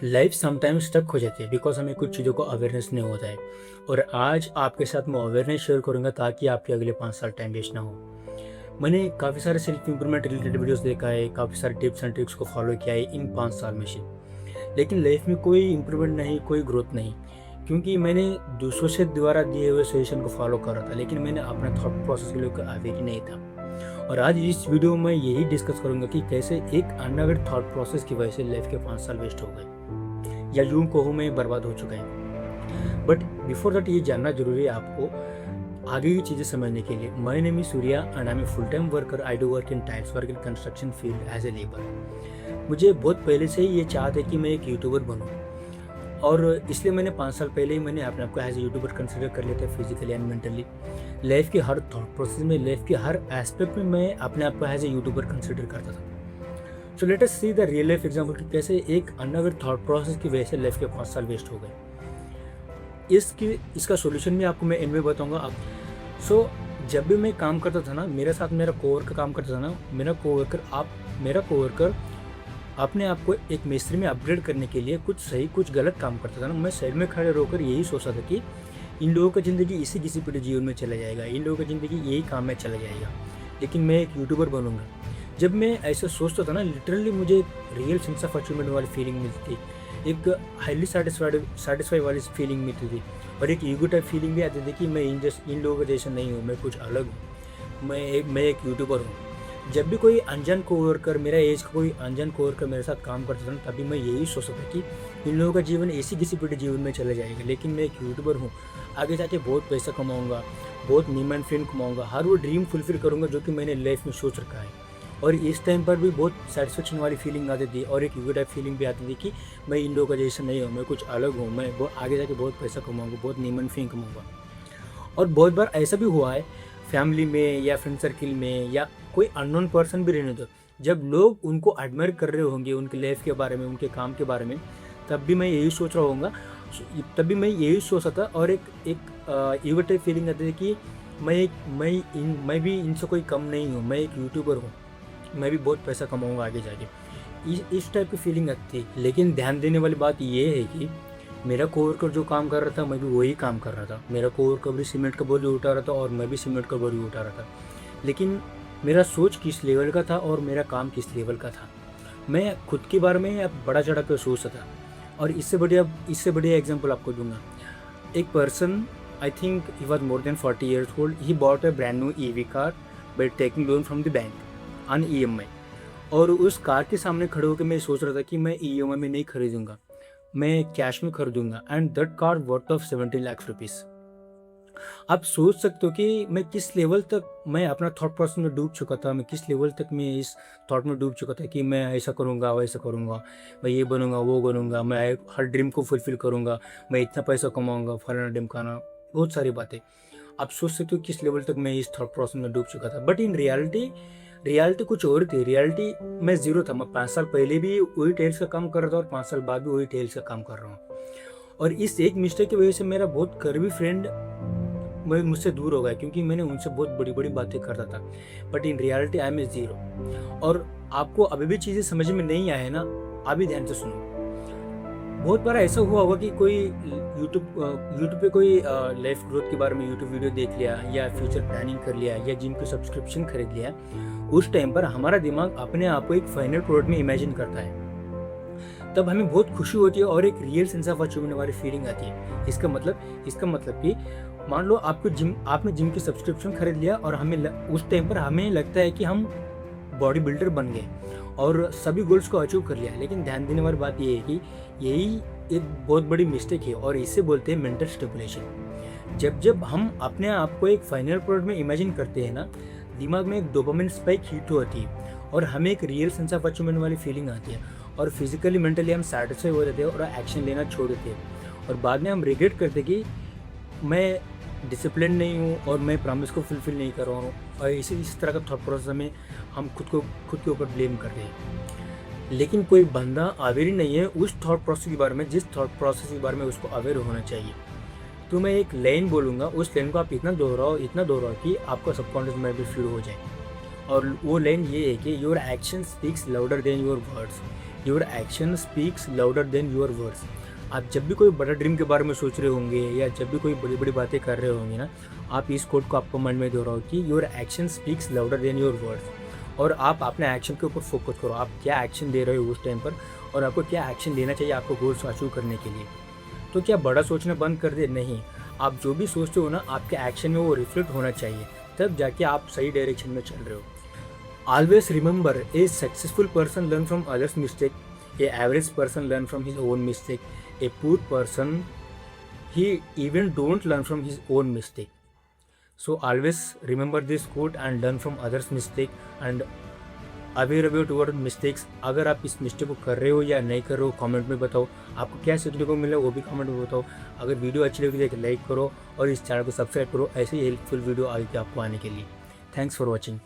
Life sometimes stuck हो जाती है बिकॉज हमें कुछ चीज़ों को अवेयरनेस नहीं होता है। और आज आपके साथ मैं अवेयरनेस शेयर करूंगा ताकि आपके अगले 5 साल टाइम वेस्ट ना हो। मैंने काफ़ी सारे सेल्फ इंप्रूवमेंट रिलेटेड वीडियोस देखा है, काफ़ी सारे टिप्स एंड ट्रिक्स को फॉलो किया है इन 5 साल में से। लेकिन लाइफ में कोई इम्प्रूवमेंट नहीं, कोई ग्रोथ नहीं, क्योंकि मैंने दूसरों से द्वारा दिए हुए सजेशन को फॉलो कर रहा था, लेकिन मैंने अपने थॉट प्रोसेस के लिए अवेयर ही नहीं था। और आज इस वीडियो में यही डिस्कस करूंगा कि कैसे एक अनअवेयर थॉट प्रोसेस की वजह से लाइफ के 5 साल वेस्ट हो गए, या यूं कहूँ मैं बर्बाद हो चुका है। बट बिफोर दैट ये जानना जरूरी है आपको आगे की चीज़ें समझने के लिए। My name is Surya and I am a full time worker. I do work in tiles work in construction field as a labour. मुझे बहुत पहले से ही ये चाहत है कि मैं एक यूट्यूबर बनूँ, और इसलिए मैंने 5 साल पहले ही मैंने अपने आप को एज ए यूट्यूबर कंसिडर कर लिया था, फिजिकली एंड मेंटली। लाइफ के हर थॉट प्रोसेस में, लाइफ के हर एस्पेक्ट में मैं अपने आप को एज ए यूट्यूबर कंसिडर करता था। So let us see the real life example कि कैसे एक अनअवेयर थॉट प्रोसेस की वजह से लाइफ के 5 साल वेस्ट हो गए। इसका सोल्यूशन भी आपको मैं एंड में बताऊंगा आप। सो जब भी मैं काम करता था ना, मेरे साथ मेरा कोवर्कर काम करता था ना, मेरा कोवर्कर अपने आप को एक मिस्त्री में अपग्रेड करने के लिए कुछ सही कुछ गलत काम करता था ना, मैं साइड में खड़े रहकर यही सोचता था कि इन लोगों का ज़िंदगी इसी किसी पीढ़ी जीवन में चला जाएगा, इन लोगों का ज़िंदगी यही काम में चला जाएगा, लेकिन मैं एक यूट्यूबर बनूंगा। जब मैं ऐसा सोचता था ना, लिटरली मुझे रियल सेंस ऑफ अचीवमेंट वाली फीलिंग मिलती थी, एक हाईली सेटिस्फाई वाली फीलिंग मिलती थी, और एक ईगो टाइप फीलिंग भी आती थी कि मैं इन लोगों का जैसा नहीं हूँ, मैं कुछ अलग हूँ, मैं एक यूट्यूबर हूँ। जब भी कोई अनजान कोवर्कर, मेरा एज का कोई अनजान कोवर्कर मेरे साथ काम करता था ना, तभी मैं यही सोचता था कि इन लोगों का जीवन ऐसी किसी पीढ़ी जीवन में चला जाएगा, लेकिन मैं एक यूट्यूबर हूँ, आगे जाके बहुत पैसा कमाऊँगा, बहुत नेम एंड फेम कमाऊँगा, हर वो ड्रीम फुलफिल करूँगा जो कि मैंने लाइफ में सोच रखा है। और इस टाइम पर भी बहुत सेटिस्फेक्शन वाली फीलिंग आती थी, और एक ईगो टाइप फीलिंग भी आती थी कि मैं इन लोगों का जैसा नहीं हूँ, मैं कुछ अलग हूँ, मैं आगे जाके बहुत पैसा कमाऊँगा, बहुत नेम एंड फेम कमाऊँगा। और बहुत बार ऐसा भी हुआ है, फैमिली में या फ्रेंड सर्किल में या कोई अननोन पर्सन भी रहने दो, जब लोग उनको एडमायर कर रहे होंगे उनके लाइफ के बारे में, उनके काम के बारे में, तब भी मैं यही सोच रहा होऊंगा, तब भी मैं यही सोचता था। और एक ईगो टाइप फीलिंग आती थी कि मैं भी इनसे कोई कम नहीं हूँ, मैं एक यूट्यूबर हूँ, मैं भी बहुत पैसा कमाऊँगा आगे जाके, इस टाइप की फीलिंग आती थी। लेकिन ध्यान देने वाली बात ये है कि मेरा कोवर्कर जो काम कर रहा था, मैं भी वही काम कर रहा था। मेरा कोवर्कर भी सीमेंट का बोझ उठा रहा था और मैं भी सीमेंट का बोझ उठा रहा था, लेकिन मेरा सोच किस लेवल का था और मेरा काम किस लेवल का था, मैं खुद के बारे में अब बड़ा चढ़ा कर सोचता था। और इससे बढ़िया एग्जाम्पल आपको दूंगा। एक person, I think he was more than 40 years old, he bought a brand new EV car by taking loan from the bank on EMI। और उस कार के सामने खड़े होकर मैं सोच रहा था कि मैं EMI में नहीं खरीदूंगा, मैं कैश में खरीदूंगा, and that car worth of 17 lakh rupees. आप सोच सकते हो कि मैं किस लेवल तक मैं अपना थॉट प्रोसेस में डूब चुका था, मैं किस लेवल तक मैं इस थॉट में डूब चुका था कि मैं ऐसा करूँगा, वैसा करूँगा, मैं ये बनूँगा, वो बनूँगा, मैं हर ड्रीम को फुलफिल करूँगा, मैं इतना पैसा कमाऊँगा, फलाना ढिमकाना, बहुत सारी बातें। आप सोच सकते हो किस लेवल तक मैं इस थॉट प्रोसेस में डूब चुका था। बट इन रियलिटी कुछ और थी। रियलिटी मैं जीरो था। मैं 5 साल पहले भी वही टेल्स का काम कर रहा था और 5 साल बाद भी वही टेल्स का काम कर रहा हूँ। और इस एक मिस्टेक की वजह से मेरा बहुत करीबी फ्रेंड मुझसे दूर हो गया, क्योंकि मैंने उनसे बहुत बड़ी बड़ी बातें करता था। But in reality I am a zero. और आपको अभी भी चीज़ें समझ में नहीं आए ना, अभी ध्यान से सुनो। बहुत बार ऐसा हुआ होगा कि कोई यूट्यूब पे कोई लाइफ ग्रोथ के बारे में यूट्यूब वीडियो देख लिया, या फ्यूचर प्लानिंग कर लिया, या जिम की सब्सक्रिप्शन खरीद लिया। उस टाइम पर हमारा दिमाग अपने आप को एक फाइनल प्रोडक्ट में इमेजिन करता है, तब हमें बहुत खुशी होती है और एक रियल सेंस ऑफ अचीवमेंट वाली फीलिंग आती है। इसका मतलब कि मान लो आपने जिम की सब्सक्रिप्शन खरीद लिया, और उस टाइम पर हमें लगता है कि हम बॉडी बिल्डर बन गए और सभी गोल्स को अचीव कर लिया। लेकिन ध्यान देने वाली बात ये है कि यही एक बहुत बड़ी मिस्टेक है, और इसे बोलते हैं मेंटल स्टिमुलेशन। जब हम अपने आप को एक फाइनल प्रोडक्ट में इमेजिन करते हैं ना, दिमाग में एक डोपामिन स्पाइक हिट होती है, और हमें एक रियल सेंस ऑफ अचीवमेंट वाली फीलिंग आती है, और फिजिकली मेंटली हम सेटिस्फाई हो जाते हैं और एक्शन लेना छोड़ देते हैं। और बाद में हम रिग्रेट करते कि मैं डिसिप्लिन नहीं हूँ और मैं प्रॉमिस को फुलफिल नहीं कर रहा हूँ, और इस तरह का थॉट प्रोसेस में हम खुद के ऊपर ब्लेम करते हैं। लेकिन कोई बंदा अवेयर ही नहीं है उस थॉट प्रोसेस के बारे में, जिस थॉट प्रोसेस के बारे में उसको अवेयर होना चाहिए। तो मैं एक लाइन बोलूँगा, उस लाइन को आप इतना दोहराओ कि आपका सबकॉन्शियस माइंड भी फीड हो जाए। और वो लाइन ये है कि your action speaks louder than your words. Your action speaks louder than your words. आप जब भी कोई बड़ा ड्रीम के बारे में सोच रहे होंगे या जब भी कोई बड़ी बड़ी बातें कर रहे होंगे ना, आप इस कोट को आपको मन में दोहराओ कि your action speaks louder than your words. और आप अपने एक्शन के ऊपर फोकस करो, आप क्या एक्शन दे रहे हो उस टाइम पर और आपको क्या एक्शन लेना चाहिए आपको गोल्स अचीव करने के लिए। तो क्या बड़ा सोचना बंद कर दे? नहीं, आप जो भी सोचते हो ना आपके एक्शन में वो रिफ्लेक्ट होना चाहिए, तब जाके आप सही डायरेक्शन में चल रहे हो। Always remember, A successful person learn from others mistake, A average person learn from his own mistake, a poor person he even don't learn from his own mistake. So always remember this quote and learn from others mistake and aware about your mistakes. अगर आप इस mistake को कर रहे हो या नहीं कर रहे हो कमेंट में बताओ, आपको क्या सीखने को मिला वो भी कमेंट में बताओ। अगर वीडियो अच्छी लगी तो लाइक करो और इस चैनल को सब्सक्राइब करो ऐसे ही हेल्पफुल वीडियो आगे आपको आने के लिए। Thanks for watching.